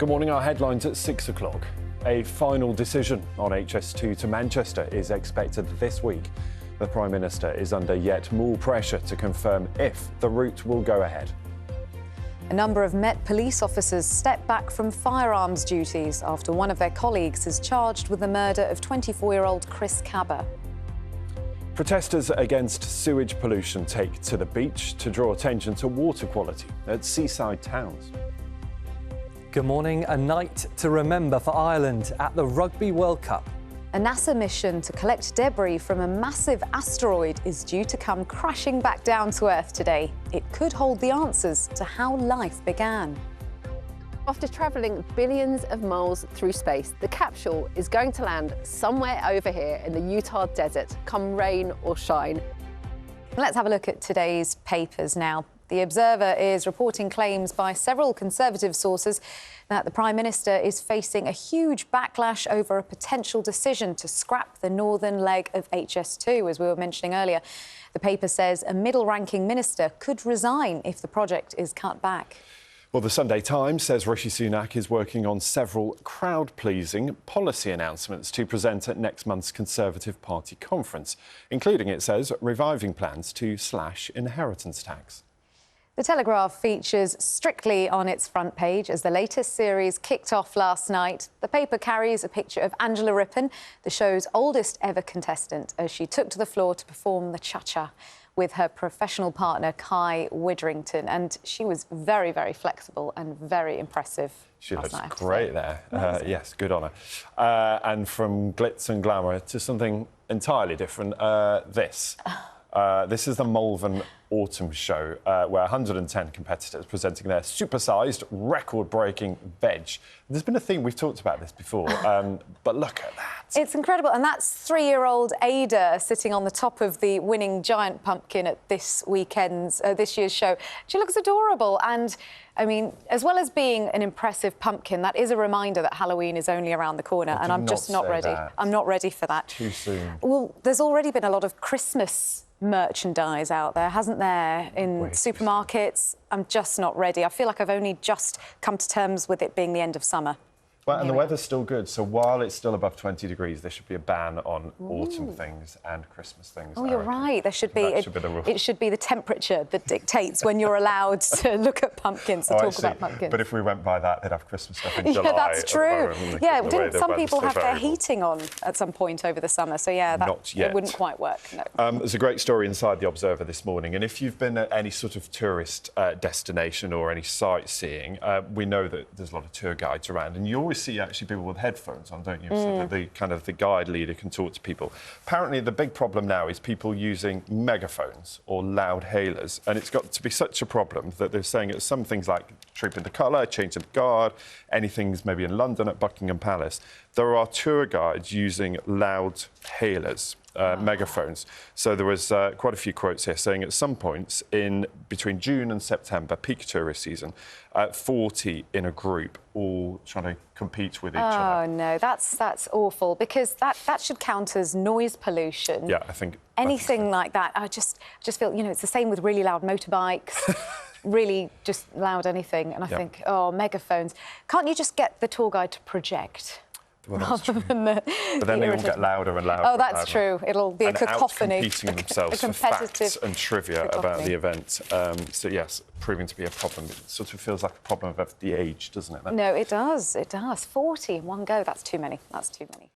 Good morning. Our headlines at 6 o'clock. A final decision on HS2 to Manchester is expected this week. The Prime Minister is under yet more pressure to confirm if the route will go ahead. A number of Met police officers stepped back from firearms duties after one of their colleagues is charged with the murder of 24-year-old Chris Cabba. Protesters against sewage pollution take to the beach to draw attention to water quality at seaside towns. Good morning. A night to remember for Ireland at the Rugby World Cup. A NASA mission to collect debris from a massive asteroid is due to come crashing back down to Earth today. It could hold the answers to how life began. After travelling billions of miles through space, the capsule is going to land somewhere over here in the Utah desert, come rain or shine. Let's have a look at today's papers now. The Observer is reporting claims by several Conservative sources that the Prime Minister is facing a huge backlash over a potential decision to scrap the northern leg of HS2, as we were mentioning earlier. The paper says a middle-ranking minister could resign if the project is cut back. Well, the Sunday Times says Rishi Sunak is working on several crowd-pleasing policy announcements to present at next month's Conservative Party conference, including, it says, reviving plans to slash inheritance tax. The Telegraph features Strictly on its front page as the latest series kicked off last night. The paper carries a picture of Angela Rippon, the show's oldest ever contestant, as she took to the floor to perform the cha-cha with her professional partner, Kai Widdrington. And she was very, very flexible and very impressive. She looks great there. Yes, good on her. And from glitz and glamour to something entirely different, this. This is the Malvern Autumn Show, where 110 competitors presenting their supersized, record-breaking veg. There's been a theme, we've talked about this before, but look at that. It's incredible, and that's 3-year-old Ada sitting on the top of the winning giant pumpkin at this year's show. She looks adorable, and I mean, as well as being an impressive pumpkin, that is a reminder that Halloween is only around the corner, and I'm just not ready. I'm not ready for that. Too soon. Well, there's already been a lot of Christmas merchandise out there, hasn't there, in supermarkets? I'm just not ready. I feel like I've only just come to terms with it being the end of summer. Well, and the weather's still good, so while it's still above 20 degrees, there should be a ban on autumn things and Christmas things. Oh, you're right. There should be. It should be the temperature that dictates when you're allowed to look at pumpkins, to talk about pumpkins. But if we went by that, they'd have Christmas stuff in July. Yeah, that's true. Yeah, didn't some people have their variable. heating on at some point over the summer? So, yeah, Not yet. It wouldn't quite work, no. There's a great story inside The Observer this morning, and if you've been at any sort of tourist destination or any sightseeing, we know that there's a lot of tour guides around, and you always see actually people with headphones on, don't you? So that the guide leader can talk to people. Apparently, the big problem now is people using megaphones or loud hailers, and it's got to be such a problem that they're saying it's some things like trooping the colour, changing the guard, anything's maybe in London at Buckingham Palace. There are tour guides using loud hailers. Megaphones. So there was quite a few quotes here saying at some points in between June and September, peak tourist season, 40 in a group, all trying to compete with each other. Oh no, that's awful, because that should count as noise pollution. Yeah, I think anything like that. I just feel, you know, it's the same with really loud motorbikes. Really just loud anything, and I think, oh, megaphones. Can't you just get the tour guide to project? Well, that's true. But then they all get louder and louder. Oh, that's true. It'll be a cacophony. Competing themselves for facts and trivia about the event. So, yes, proving to be a problem. It sort of feels like a problem of the age, doesn't it? No, it does. It does. 40 in one go. That's too many. That's too many.